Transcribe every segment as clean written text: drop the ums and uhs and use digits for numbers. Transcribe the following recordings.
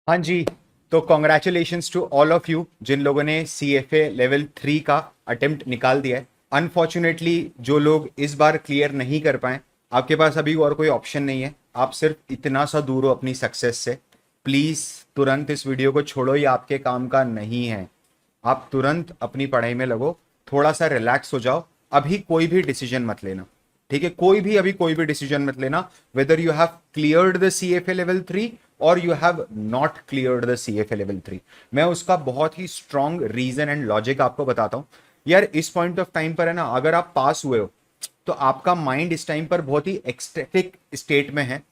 हाँ जी। तो congratulations to all of you जिन लोगों ने CFA लेवल 3 का अटेम्प्ट निकाल दिया है। अनफॉर्चुनेटली जो लोग इस बार क्लियर नहीं कर पाए, आपके पास अभी और कोई ऑप्शन नहीं है। आप सिर्फ इतना सा दूर हो अपनी सक्सेस से। प्लीज़ तुरंत इस वीडियो को छोड़ो, ये आपके काम का नहीं है। आप तुरंत अपनी पढ़ाई में लगो, थोड़ा सा रिलैक्स हो जाओ। अभी कोई भी डिसीजन मत लेना, ठीक है? अभी कोई भी डिसीजन मत लेना, whether you have cleared the CFA level 3 और you have not cleared the CFA level 3। मैं उसका बहुत ही स्ट्रॉन्ग रीजन एंड लॉजिक आपको बताता हूं। यार इस पॉइंट ऑफ टाइम पर है ना, अगर आप पास हुए हो तो आपका माइंड इस टाइम पर बहुत ही एक्सटेटिक स्टेट में है।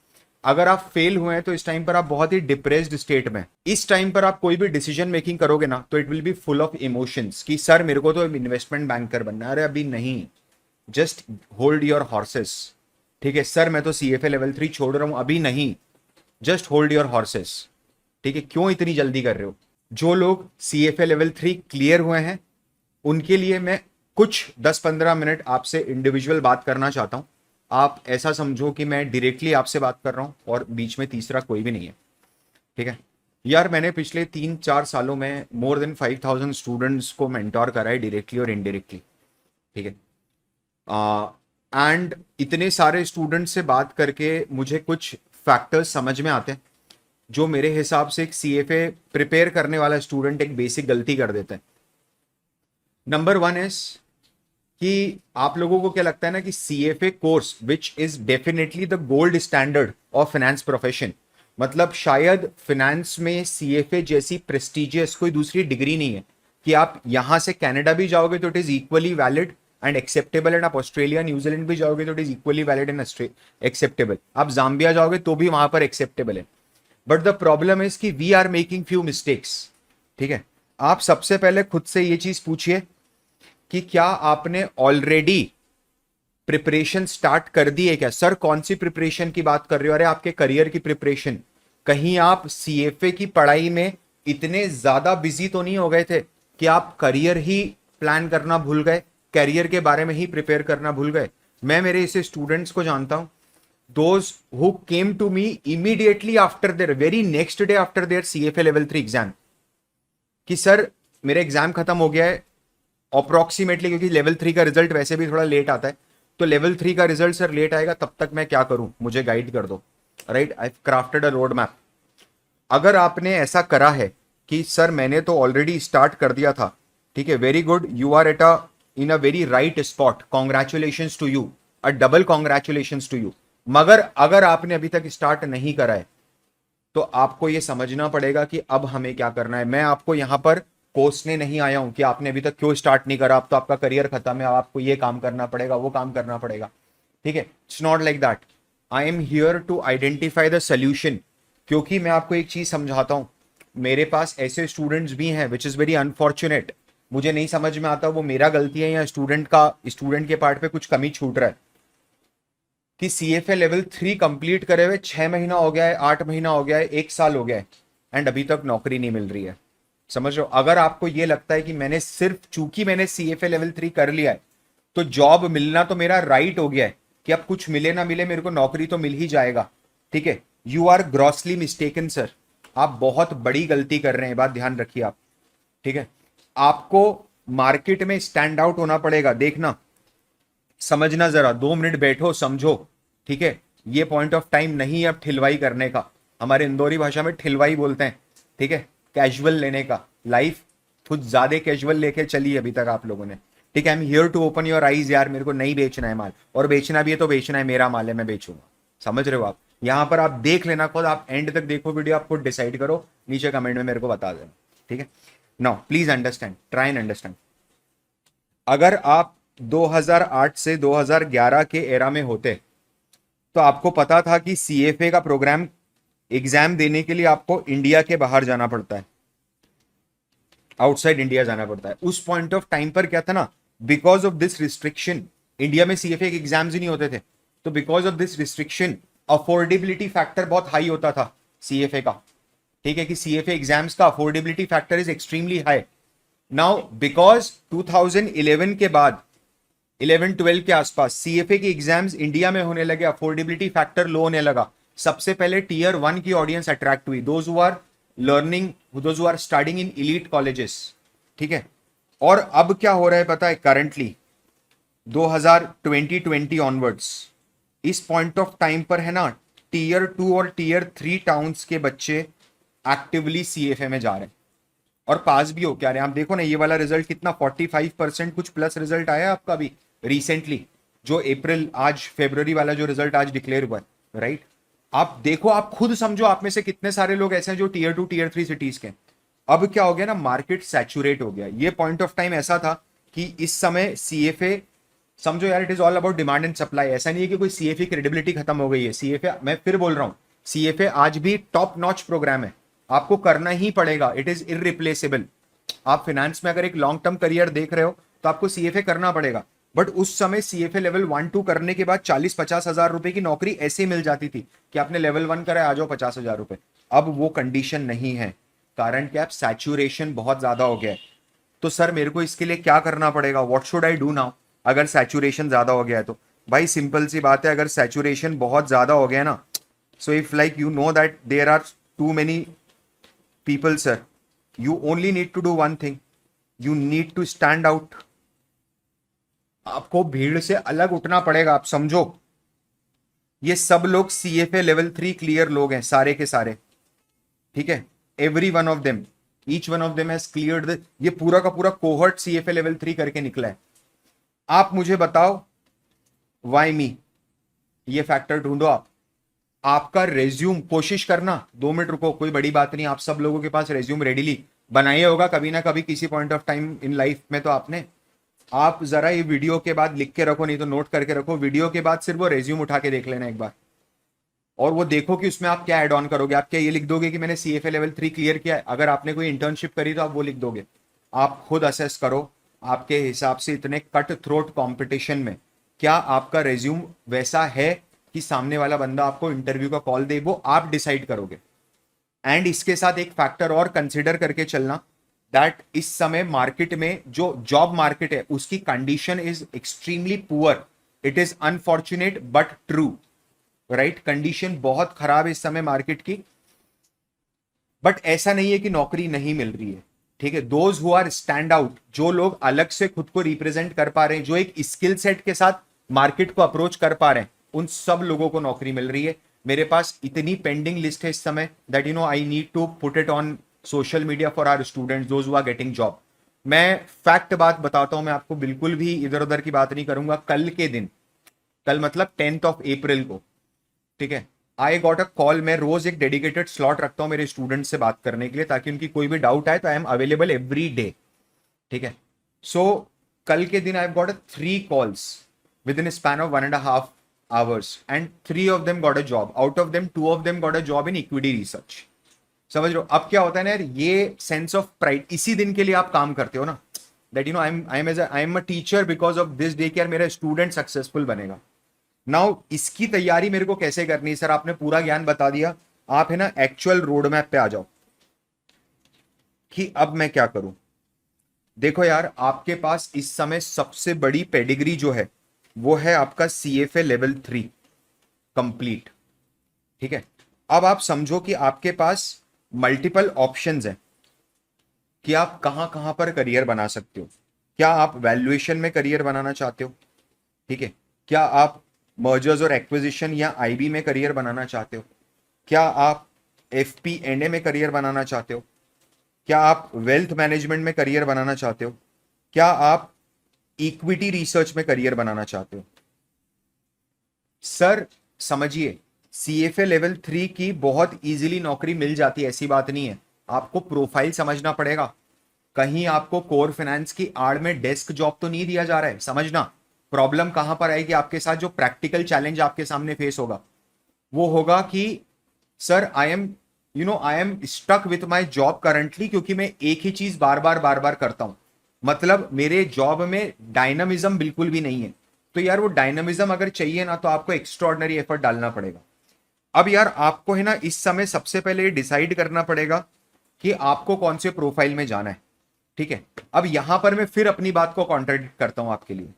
अगर आप फेल हुए हैं तो इस टाइम पर आप बहुत ही डिप्रेस्ड स्टेट में। इस टाइम पर आप कोई भी डिसीजन मेकिंग करोगे ना तो it will be full of emotions कि सर मेरे को तो इन्वेस्टमेंट बैंकर बनना है। अरे अभी नहीं, जस्ट होल्ड योर हॉर्सेस। ठीक है सर, मैं तो CFA लेवल 3 छोड़ रहा हूं, अभी नहीं, जस्ट होल्ड योर हॉर्सेस। ठीक है, क्यों इतनी जल्दी कर रहे हो? जो लोग CFA लेवल 3 क्लियर हुए हैं उनके लिए मैं कुछ 10-15 मिनट आपसे इंडिविजुअल बात करना चाहता हूं। आप ऐसा समझो कि मैं डायरेक्टली आपसे बात कर रहा हूं और बीच में तीसरा कोई भी नहीं है। ठीक है यार, मैंने पिछले 3-4 सालों में मोर देन 5,000 स्टूडेंट्स को मेंटोर करा है, डायरेक्टली और इनडायरेक्टली। ठीक है, एंड इतने सारे स्टूडेंट से बात करके मुझे कुछ फैक्टर्स समझ में आते हैं जो मेरे हिसाब से एक CFA प्रिपेयर करने वाला स्टूडेंट एक बेसिक गलती कर देता है। नंबर 1 इज कि आप लोगों को क्या लगता है ना कि CFA course which is definitely the gold standard of finance profession, मतलब शायद फाइनेंस में CFA जैसी प्रेस्टिजियस कोई दूसरी डिग्री नहीं है कि आप यहां से कनाडा भी जाओगे तो it is equally valid and acceptable, and आप ऑस्ट्रेलिया न्यूजीलैंड भी जाओगे तो it is equally valid and acceptable, आप जाम्बिया जाओगे तो भी वहां पर एक्सेप्टेबल है। बट द प्रॉब्लम इज कि we are making few mistakes. ठीक है, आप सबसे पहले खुद से ये चीज पूछिए कि क्या आपने ऑलरेडी प्रिपरेशन स्टार्ट कर दी है क्या? सर कौन सी प्रिपरेशन की बात कर रहे हो? अरे आपके करियर की प्रिपरेशन। कहीं आप CFA की पढ़ाई में इतने ज्यादा बिजी तो नहीं हो गए थे कि आप करियर ही प्लान करना भूल गए, करियर के बारे में ही प्रिपेयर करना भूल गए? मैं मेरे ऐसे स्टूडेंट्स को जानता हूं, those who came to me immediately after their very next day after their CFA level 3 exam कि सर मेरा एग्जाम खत्म हो गया है अप्रोक्सीमेटली, क्योंकि लेवल 3 का रिजल्ट वैसे भी थोड़ा लेट आता है, तो लेवल 3 का रिजल्ट सर लेट आएगा, तब तक मैं क्या करूं, मुझे गाइड कर दो। राइट, आई क्राफ्टेड अ रोड मैप। अगर आपने ऐसा करा है कि सर मैंने तो ऑलरेडी स्टार्ट कर दिया था, ठीक है, very good, you are at a in a very right spot, congratulation to you, a double congratulation to you. मगर अगर आपने अभी तक स्टार्ट नहीं करा है तो आपको यह समझना पड़ेगा कि अब हमें क्या करना है। मैं आपको यहां पर कोसने नहीं आया हूं कि आपने अभी तक क्यों स्टार्ट नहीं करा, अब तो आपका करियर खत्म है, अब आपको ये काम करना पड़ेगा, वो काम करना पड़ेगा। ठीक है, it's not like that. I am here to identify the solution. क्योंकि मैं आपको एक चीज समझाता हूं, मेरे पास ऐसे स्टूडेंट्स भी हैं विच इज वेरी अनफॉर्चुनेट। मुझे नहीं समझ में आता वो मेरा गलती है या स्टूडेंट के पार्ट पे कुछ कमी छूट रहा है कि CFA लेवल 3 कंप्लीट करे हुए 6 महीना हो गया है, 8 महीना हो गया है, 1 साल हो गया है, एंड अभी तक नौकरी नहीं मिल रही है। समझ लो, अगर आपको ये लगता है कि मैंने सिर्फ चूंकि मैंने CFA लेवल 3 कर लिया है तो जॉब मिलना तो मेरा राइट हो गया है कि अब कुछ मिले ना मिले मेरे को नौकरी तो मिल ही जाएगा। ठीक है, you are grossly mistaken sir, आप बहुत बड़ी गलती कर रहे हैं, बात ध्यान रखिए आप। ठीक है, आपको मार्केट में स्टैंड आउट होना पड़ेगा। देखना, समझना, जरा 2 मिनट बैठो समझो। ठीक है, ये पॉइंट ऑफ टाइम नहीं है अब ठिलवाई करने का, हमारे इंदौरी भाषा में ठिलवाई बोलते हैं। ठीक है, कैजुअल लेने का, लाइफ कुछ ज्यादा कैजुअल लेके चली अभी तक आप लोगों ने। ठीक है, I am here to open your eyes यार, मेरे को नहीं बेचना है माल, और बेचना भी है तो बेचना है, मेरा माल है, मैं बेचूंगा। समझ रहे हो आप? यहां पर आप देख लेना खुद, आप एंड तक देखो वीडियो, आप खुद डिसाइड करो, नीचे कमेंट में मेरे को बता देना। ठीक है, now please understand, try and understand. अगर आप 2008 से 2011 के एरा में होते तो आपको पता था कि CFA का प्रोग्राम एग्जाम देने के लिए आपको इंडिया के बाहर जाना पड़ता है, आउटसाइड इंडिया जाना पड़ता है। उस पॉइंट ऑफ टाइम पर क्या था ना, because of this restriction India में CFA के एग्जाम्स ही नहीं होते थे, तो because of this restriction affordability factor बहुत हाई होता था CFA का। ठीक है, कि CFA एग्जाम्स का affordability factor is extremely high. Now because 2011 के बाद 11-12 के आसपास CFA की एग्जाम्स इंडिया में होने लगे, अफोर्डेबिलिटी फैक्टर लो होने लगा। सबसे पहले Tier 1 की ऑडियंस अट्रैक्ट हुई, those who are learning, those who are studying in elite colleges, ठीक है। और अब क्या हो रहा है पता है, करंटली 2020 ऑनवर्ड्स इस पॉइंट ऑफ टाइम पर है ना, टीयर 2 और टीयर 3 टाउन्स के बच्चे एक्टिवली सीएफए में जा रहे हैं और पास भी हो क्या रहे हैं। आप देखो ना ये वाला रिजल्ट कितना 45% कुछ प्लस रिजल्ट आया आपका भी रिसेंटली, जो अप्रैल आज फरवरी वाला जो रिजल्ट आज डिक्लेयर हुआ है, राइट। आप देखो, आप खुद समझो आप में से कितने सारे लोग ऐसे हैं जो टीयर 2 टीयर 3 सिटीज के। अब क्या हो गया ना, मार्केट सैचुरेट हो गया। ये पॉइंट ऑफ टाइम ऐसा था कि इस समय सीएफए समझो यार, it is all about demand and supply. ऐसा नहीं है कि कोई सीएफए क्रेडिबिलिटी खत्म हो गई है। सीएफए, मैं फिर बोल रहा हूं, सीएफए आज भी टॉप नॉच प्रोग्राम है, आपको करना ही पड़ेगा, इट इज इररिप्लेसेबल। आप फाइनेंस में अगर एक लॉन्ग टर्म करियर देख रहे हो तो आपको सीएफए करना पड़ेगा। बट उस समय सीएफए लेवल 1-2 करने के बाद 40-50 हजार रुपए की नौकरी ऐसे मिल जाती थी कि आपने लेवल 1 करा, आ जाओ 50,000 रुपए। अब वो कंडीशन नहीं है, कारण क्या, सैचुरेशन बहुत ज्यादा हो गया है। तो सर मेरे को इसके लिए क्या करना पड़ेगा, what should I do now, अगर सैचुरेशन ज्यादा हो गया है तो। भाई सिंपल सी बात है, अगर सैचुरेशन बहुत ज्यादा हो गया है ना, so if like you know that there are too many people sir, you only need to do one thing, you need to stand out। आपको भीड़ से अलग उठना पड़ेगा। आप समझो ये सब लोग सीएफए लेवल 3 क्लियर लोग हैं, सारे के सारे, ठीक है। Every one of them, each one of them has cleared, ये पूरा का पूरा कोहर्ट सीएफए लेवल 3 करके निकला है। आप मुझे बताओ वाई मी, ये फैक्टर ढूंढो आप। आपका रेज्यूम, कोशिश करना, 2 मिनट रुको, कोई बड़ी बात नहीं, आप सब लोगों के पास रेज्यूम रेडीली बनाया होगा कभी ना कभी किसी point of time in life में तो आपने। आप जरा ये वीडियो के बाद लिख के रखो, नहीं तो नोट करके रखो, वीडियो के बाद सिर्फ वो रेज्यूम उठा के देख लेना एक बार, और वो देखो कि उसमें आप क्या ऐड ऑन करोगे। आप क्या ये लिख दोगे कि मैंने सीएफए लेवल 3 क्लियर किया है, अगर आपने कोई इंटर्नशिप करी तो आप वो लिख दोगे। आप खुद असेस करो, आपके हिसाब से इतने कट थ्रोट कंपटीशन में क्या आपका रेज्यूम वैसा है कि सामने वाला बंदा आपको इंटरव्यू का कॉल दे, वो आप डिसाइड करोगे। एंड इसके साथ एक फैक्टर और कंसिडर करके चलना, दैट इस समय मार्केट में जो जॉब मार्केट है उसकी condition is extremely poor. It is unfortunate but true, right. Condition बहुत खराब है इस समय मार्केट की, बट ऐसा नहीं है कि नौकरी नहीं मिल रही है, ठीक है। Those who are stand out, जो लोग अलग से खुद को रिप्रेजेंट कर पा रहे हैं, जो एक स्किल सेट के साथ मार्केट को अप्रोच कर पा रहे हैं, उन सब लोगों को नौकरी मिल रही है। मेरे पास इतनी पेंडिंग लिस्ट है इस समय that I need to put it on social media for our students those who are getting job. मैं फैक्ट बात बताता हूं, मैं आपको बिल्कुल भी इधर उधर की बात नहीं करूंगा। कल के दिन, कल मतलब 10th of April को, ठीक है, आई गॉट अ कॉल। मैं रोज एक डेडिकेटेड स्लॉट रखता हूं मेरे स्टूडेंट से बात करने के लिए, ताकि उनकी कोई भी डाउट आए तो I am available every day, ठीक है। सो कल के दिन I got 3 calls within a span of 1.5 hours and 3 of them got a job, out of them 2 of them got a job in equity research। समझ लो अब क्या होता है ना यार, ये सेंस ऑफ प्राइड, इसी दिन के लिए आप काम करते हो ना, that I am a teacher because of this day, कि यार मेरा स्टूडेंट सक्सेसफुल बनेगा। नाउ इसकी तैयारी मेरे को कैसे करनी है सर, आपने पूरा ज्ञान बता दिया, आप है ना एक्चुअल रोड मैप पे आ जाओ कि अब मैं क्या करूं। देखो यार, आपके पास इस समय सबसे बड़ी पेडिग्री जो है वो है आपका सीएफए लेवल 3 कंप्लीट, ठीक है। अब आप समझो कि आपके पास मल्टीपल ऑप्शंस हैं कि आप कहां कहां पर करियर बना सकते हो। क्या आप वैल्यूएशन में करियर बनाना चाहते हो, ठीक है। क्या आप मर्जर्स और एक्विजिशन या आईबी में करियर बनाना चाहते हो। क्या आप एफपीएनए में करियर बनाना चाहते हो। क्या आप वेल्थ मैनेजमेंट में करियर बनाना चाहते हो। क्या आप इक्विटी रिसर्च में करियर बनाना चाहते हो। सर समझिए, सीएफए लेवल 3 की बहुत इजीली नौकरी मिल जाती है, ऐसी बात नहीं है। आपको प्रोफाइल समझना पड़ेगा, कहीं आपको कोर फाइनेंस की आड़ में डेस्क जॉब तो नहीं दिया जा रहा है। समझना प्रॉब्लम कहां पर आएगी आपके साथ, जो प्रैक्टिकल चैलेंज आपके सामने फेस होगा वो होगा कि sir I am stuck with my job currently, क्योंकि मैं एक ही चीज बार बार करता हूं। मतलब मेरे जॉब में डायनामिज्म बिल्कुल भी नहीं है। तो यार वो डायनामिज्म अगर चाहिए ना, तो आपको एक्स्ट्रॉर्डनरी एफर्ट डालना पड़ेगा। अब यार आपको है ना इस समय सबसे पहले डिसाइड करना पड़ेगा कि आपको कौन से प्रोफाइल में जाना है, ठीक है। अब यहां पर मैं फिर अपनी बात को कॉन्ट्रडिक्ट करता हूं आपके लिए।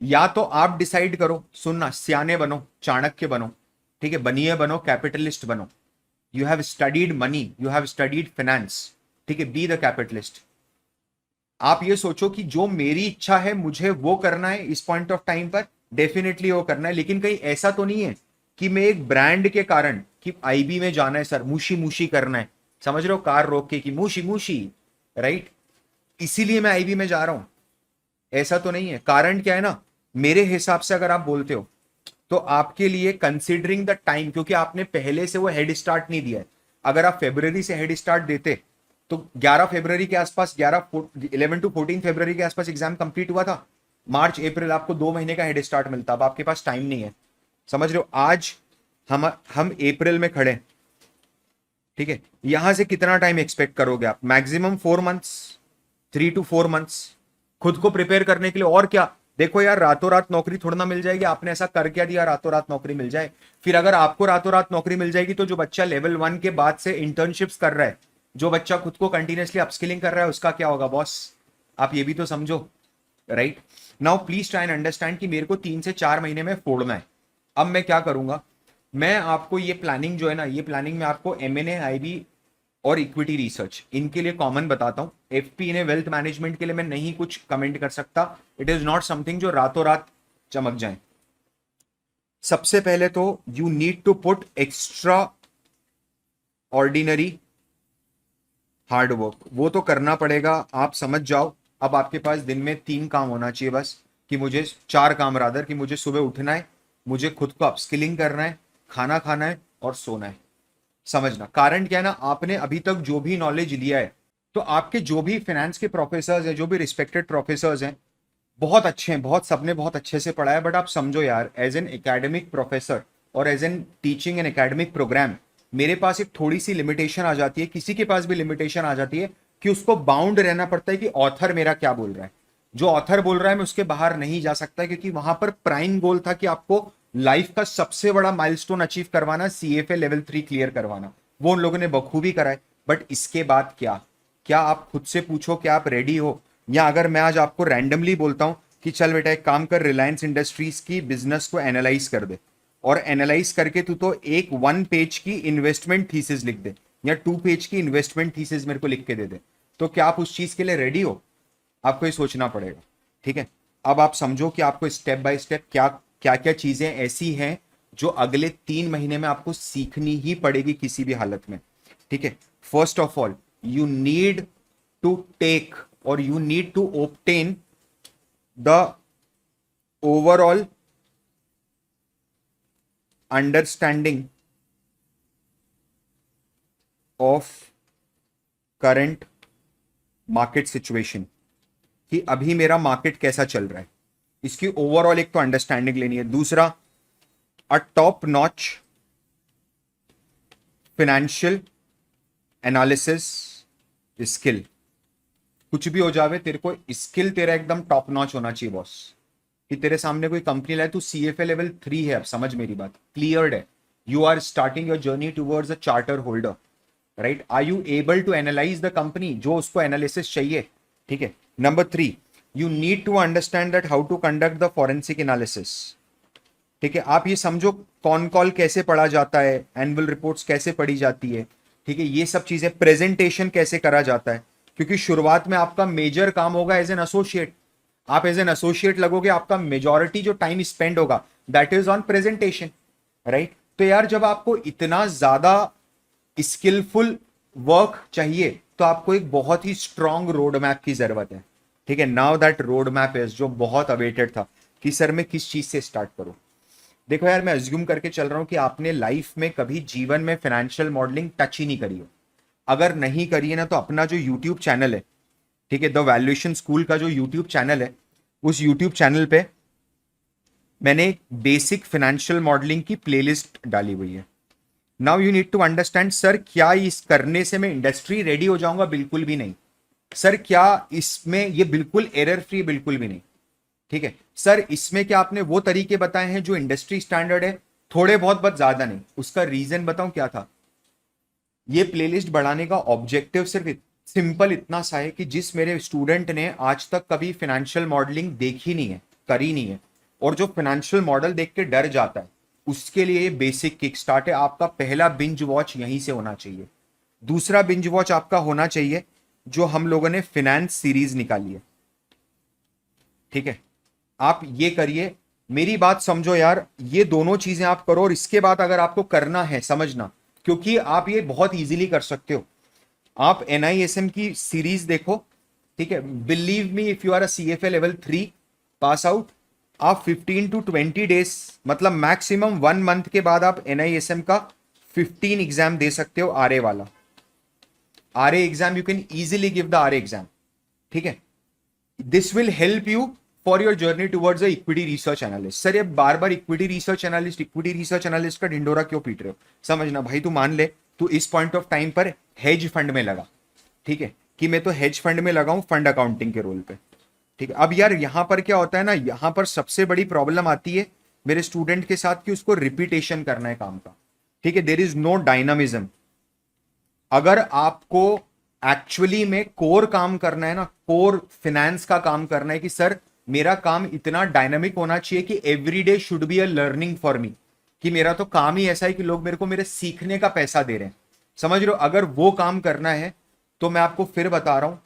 या तो आप डिसाइड करो, सुनना, सियाने बनो, चाणक्य बनो, ठीक है, बनिए बनो, कैपिटलिस्ट बनो, you have studied money, you have studied finance, ठीक है, बी द कैपिटलिस्ट। आप ये सोचो कि जो मेरी इच्छा है मुझे वो करना है इस पॉइंट ऑफ टाइम पर, डेफिनेटली वो करना है, लेकिन कहीं ऐसा तो नहीं है कि मैं एक ब्रांड के कारण कि आईबी में जाना है सर, मूशी मूशी करना है, समझ रहे हो, कार रोक के कि मूशी मूशी, राइट, इसीलिए मैं आईबी में जा रहा हूं, ऐसा तो नहीं है। कारण क्या है ना, मेरे हिसाब से अगर आप बोलते हो तो आपके लिए कंसीडरिंग द टाइम, क्योंकि आपने पहले से वो हेड स्टार्ट नहीं दिया है। अगर आप फरवरी से हेड स्टार्ट देते तो 11 फरवरी के आसपास, 11 टू 14 फरवरी के आसपास एग्जाम कंप्लीट हुआ था, मार्च अप्रैल आपको 2 महीने का हेड स्टार्ट मिलता। अब आपके पास टाइम नहीं है, समझ रहे हो। आज हम अप्रैल में खड़े, ठीक है, यहां से कितना टाइम एक्सपेक्ट करोगे आप? मैक्सिमम 4 मंथ्स, 3 to 4 मंथ्स खुद को प्रिपेयर करने के लिए। और क्या, देखो यार, रातों रात नौकरी थोड़ा ना मिल जाएगी, आपने ऐसा कर क्या दिया रातों रात नौकरी मिल जाए? फिर अगर आपको रातों रात नौकरी मिल जाएगी तो जो बच्चा लेवल 1 के बाद से इंटर्नशिप्स कर रहा है, जो बच्चा खुद को कंटिन्यूसली अपस्किलिंग कर रहा है, उसका क्या होगा बॉस? आप ये भी तो समझो, right. Now please try and understand कि मेरे को 3 से 4 महीने में फोड़ना है। अब मैं क्या करूंगा, मैं आपको ये प्लानिंग जो है ना, ये प्लानिंग मैं आपको एमएनए, आईबी और इक्विटी रिसर्च, इनके लिए कॉमन बताता हूं। एफपी ने वेल्थ मैनेजमेंट के लिए मैं नहीं कुछ कमेंट कर सकता, इट इज नॉट समथिंग जो रातों रात चमक जाए। सबसे पहले तो you need to put extraordinary hard work, वो तो करना पड़ेगा, आप समझ जाओ। अब आपके पास दिन में 3 काम होना चाहिए बस, कि मुझे 4 काम रादर, कि मुझे सुबह उठना है, मुझे खुद को अपस्किलिंग करना है, खाना खाना है और सोना है। समझना कारण क्या है ना, आपने अभी तक जो भी नॉलेज लिया है, तो आपके जो भी फाइनेंस के प्रोफेसर्स हैं, जो भी रिस्पेक्टेड प्रोफेसर्स हैं, बहुत अच्छे हैं, बहुत, सबने बहुत अच्छे से पढ़ाया। बट आप समझो यार, एज एन एकेडमिक प्रोफेसर और as an teaching an academic programme, मेरे पास एक थोड़ी सी लिमिटेशन आ जाती है, किसी के पास भी लिमिटेशन आ जाती है, कि उसको बाउंड रहना पड़ता है कि ऑथर मेरा क्या बोल रहा है। जो ऑथर बोल रहा है मैं उसके बाहर नहीं जा सकता, क्योंकि वहां पर प्राइम गोल था कि आपको लाइफ का सबसे बड़ा माइलस्टोन अचीव करवाना, सीएफए लेवल 3 क्लियर करवाना। वो उन लोगों ने बखूबी कराए। बट इसके बाद क्या, क्या आप खुद से पूछो कि आप रेडी हो? या अगर मैं आज आपको रैंडमली बोलता हूं कि चल बेटा एक काम कर, रिलायंस इंडस्ट्रीज की बिजनेस को एनालाइज कर दे, और एनालाइज करके तू तो एक 1 पेज की इन्वेस्टमेंट थीसिस लिख दे, या 2 पेज की इन्वेस्टमेंट थीसिस मेरे को लिख के दे दे, तो क्या आप उस चीज के लिए रेडी हो? आपको ये सोचना पड़ेगा, ठीक है। अब आप समझो कि आपको स्टेप बाय स्टेप क्या क्या क्या चीजें ऐसी हैं जो अगले 3 महीने में आपको सीखनी ही पड़ेगी किसी भी हालत में, ठीक है। First of all you need to take और you need to obtain the overall understanding of current market situation, कि अभी मेरा मार्केट कैसा चल रहा है, इसकी ओवरऑल एक तो अंडरस्टैंडिंग लेनी है। दूसरा, अ top notch financial analysis skill. कुछ भी हो जावे, तेरे को स्किल तेरा एकदम टॉप नॉच होना चाहिए बॉस, कि तेरे सामने कोई कंपनी लाए, तू सीएफए लेवल 3 है, अब समझ मेरी बात, क्लियर्ड है, you are starting your journey towards a charter holder, right. Are you able to analyse the company, जो उसको एनालिसिस चाहिए, ठीक है। Number 3, you need to understand that how to conduct the forensic analysis, ठीक है। आप ये समझो कॉन कॉल कैसे पढ़ा जाता है, एनुअल रिपोर्ट्स कैसे पढ़ी जाती है, ठीक है, ये सब चीजें, प्रेजेंटेशन कैसे करा जाता है, क्योंकि शुरुआत में आपका मेजर काम होगा एज एन एसोसिएट। आप एज एन एसोसिएट लगोगे, आपका मेजॉरिटी जो टाइम स्पेंड होगा that is on presentation, right. तो यार जब आपको इतना ज्यादा स्किलफुल वर्क चाहिए, तो आपको एक बहुत ही स्ट्रॉन्ग रोड मैप की जरूरत है, ठीक है। Now that road map is, जो बहुत अवेटेड था कि सर मैं किस चीज से स्टार्ट करूं। देखो यार, मैं अज्यूम करके चल रहा हूं कि आपने लाइफ में कभी जीवन में फाइनेंशियल मॉडलिंग टच ही नहीं करी हो। अगर नहीं करी है ना, तो अपना जो यूट्यूब चैनल है, ठीक है, द वैल्यूएशन स्कूल का जो यूट्यूब चैनल है, उस यूट्यूब चैनल पे मैंने एक बेसिक फाइनेंशियल मॉडलिंग की प्लेलिस्ट डाली हुई है। Now you need to understand, sir क्या इस करने से मैं इंडस्ट्री रेडी हो जाऊंगा? बिल्कुल भी नहीं। सर क्या इसमें ये बिल्कुल एरर फ्री? बिल्कुल भी नहीं, ठीक है। सर इसमें क्या आपने वो तरीके बताए हैं जो इंडस्ट्री स्टैंडर्ड है? थोड़े बहुत, बट ज्यादा नहीं। उसका रीजन बताऊं क्या था? ये प्लेलिस्ट बढ़ाने का ऑब्जेक्टिव सिर्फ सिंपल इतना सा है कि जिस मेरे स्टूडेंट ने आज तक कभी फाइनेंशियल मॉडलिंग देखी नहीं है, करी नहीं है, और जो फाइनेंशियल मॉडल देख के डर जाता है, उसके लिए ये बेसिक किक स्टार्ट है। आपका पहला बिंज वॉच यहीं से होना चाहिए। दूसरा बिंज वॉच आपका होना चाहिए जो हम लोगों ने फिनेंस सीरीज निकाली है, ठीक है। आप ये करिए, मेरी बात समझो यार, ये दोनों चीजें आप करो। और इसके बाद अगर आपको करना है, समझना, क्योंकि आप ये बहुत इजीली कर सकते हो। आप NISM की सीरीज देखो, ठीक है। Believe me, if you are a CFA level 3 pass out, आप 15 to 20 डेज, मतलब मैक्सिमम 1 मंथ के बाद आप NISM का 15 एग्जाम दे सकते हो। RA वाला, RA exam you can easily give the RA exam, ठीक है। This will help you for your journey towards equity research analyst. Sir ये बार बार इक्विटी रिसर्च एनालिस्ट का ढिंडोरा क्यों पीट रहे हो? समझना भाई, तू मान ले तू इस पॉइंट ऑफ टाइम पर हेज फंड में लगा, ठीक है, कि मैं तो हेज फंड में लगा हूं फंड अकाउंटिंग के रोल पे, ठीक है। अब यार यहां पर क्या होता है ना, यहां पर सबसे बड़ी प्रॉब्लम आती है मेरे स्टूडेंट के साथ कि उसको रिपीटेशन करना है काम का, ठीक है। There is no dynamism. अगर आपको एक्चुअली में कोर काम करना है ना, कोर फिनेंस का काम करना है कि सर मेरा काम इतना डायनामिक होना चाहिए कि every day should be a learning for me, कि मेरा तो काम ही ऐसा है कि लोग मेरे को मेरे सीखने का पैसा दे रहे हैं, समझ रहे हो। अगर वो काम करना है तो मैं आपको फिर बता रहा हूं,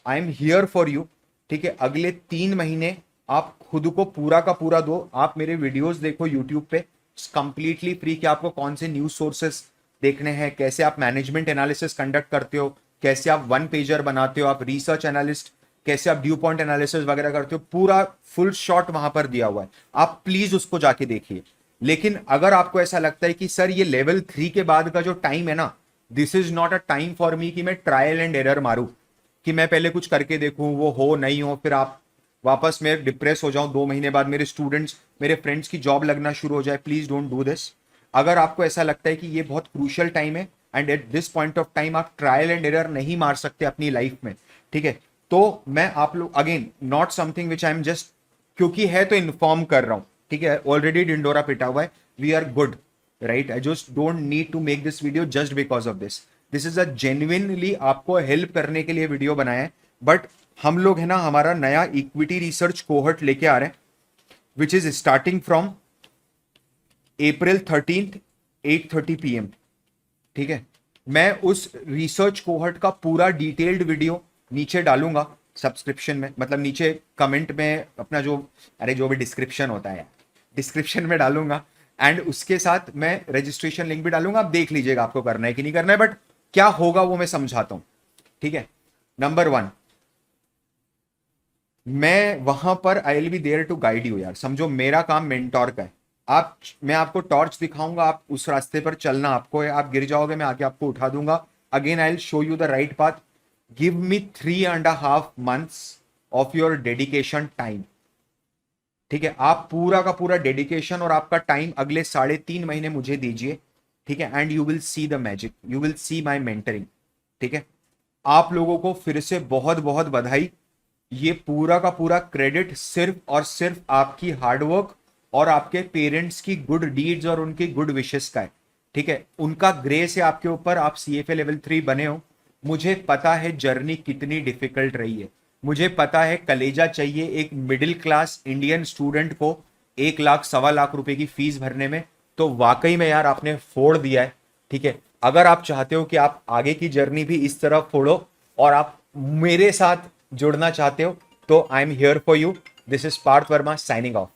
आई एम हियर फॉर यू, ठीक है। अगले 3 महीने आप खुद को पूरा का पूरा दो। आप मेरे वीडियोस देखो यूट्यूब पे कंप्लीटली फ्री, कि आपको कौन से न्यूज सोर्सेस देखने हैं, कैसे आप मैनेजमेंट एनालिसिस कंडक्ट करते हो, कैसे आप 1 पेजर बनाते हो, आप रिसर्च एनालिस्ट, कैसे आप ड्यू पॉइंट एनालिसिस वगैरह करते हो, पूरा फुल शॉट वहां पर दिया हुआ है। आप प्लीज उसको जाके देखिए। लेकिन अगर आपको ऐसा लगता है कि सर ये लेवल 3 के बाद का जो टाइम है ना, this is not a time for me, कि मैं ट्रायल एंड एरर मारूं, कि मैं पहले कुछ करके देखूं, वो हो नहीं हो, फिर आप वापस मैं डिप्रेस हो जाऊं 2 महीने बाद, मेरे स्टूडेंट्स मेरे फ्रेंड्स की जॉब लगना शुरू हो जाए। Please don't do this. अगर आपको ऐसा लगता है कि ये बहुत क्रूशियल टाइम है and at this point of time आप ट्रायल एंड एरर नहीं मार सकते अपनी लाइफ में, ठीक है, तो मैं आप लोग again not something which I am just, क्योंकि है तो इन्फॉर्म कर रहा हूं, ठीक है। ऑलरेडी डिंडोरा पिटा हुआ है, we are good, right. I just don't need to make this video just because of this. This is a genuinely आपको हेल्प करने के लिए वीडियो बनाया है। बट हम लोग है ना, हमारा नया इक्विटी रिसर्च कोहर्ट लेके आ रहे हैं, which is starting from April 13th 8:30 PM, ठीक है। मैं उस रिसर्च कोहर्ट का पूरा डिटेल्ड वीडियो नीचे डालूंगा सब्सक्रिप्शन में, मतलब नीचे कमेंट में अपना जो, अरे जो भी डिस्क्रिप्शन होता है डिस्क्रिप्शन में डालूंगा। एंड उसके साथ मैं रजिस्ट्रेशन लिंक भी डालूंगा। आप देख लीजिएगा आपको करना है कि नहीं करना है, बट क्या होगा वो मैं समझाता हूं, ठीक है। नंबर 1, मैं वहां पर I will be there to guide you यार, समझो मेरा काम मेंटोर का है। मैं आपको टॉर्च दिखाऊंगा, आप उस रास्ते पर चलना आपको है। आप गिर जाओगे, मैं आके आपको उठा दूंगा। Again I will show you the right path. Give me 3.5 months of your dedication time, ठीक है। आप पूरा का पूरा डेडिकेशन और आपका टाइम अगले 3.5 महीने मुझे दीजिए, ठीक है। And you will see the magic, you will see my mentoring, ठीक है। आप लोगों को फिर से बहुत बहुत बधाई। ये पूरा का पूरा क्रेडिट सिर्फ और सिर्फ आपकी हार्डवर्क और आपके पेरेंट्स की गुड डीड्स और उनकी गुड विशेस का है, ठीक है। उनका ग्रेस है आपके ऊपर, आप CFA लेवल 3 बने हो। मुझे पता है जर्नी कितनी डिफिकल्ट रही है, मुझे पता है कलेजा चाहिए एक मिडिल क्लास इंडियन स्टूडेंट को 1 लाख 1.25 लाख रुपए की फीस भरने में। तो वाकई में यार आपने फोड़ दिया है, ठीक है। अगर आप चाहते हो कि आप आगे की जर्नी भी इस तरह फोड़ो और आप मेरे साथ जुड़ना चाहते हो, तो I am here for you. This is Parth Verma signing of.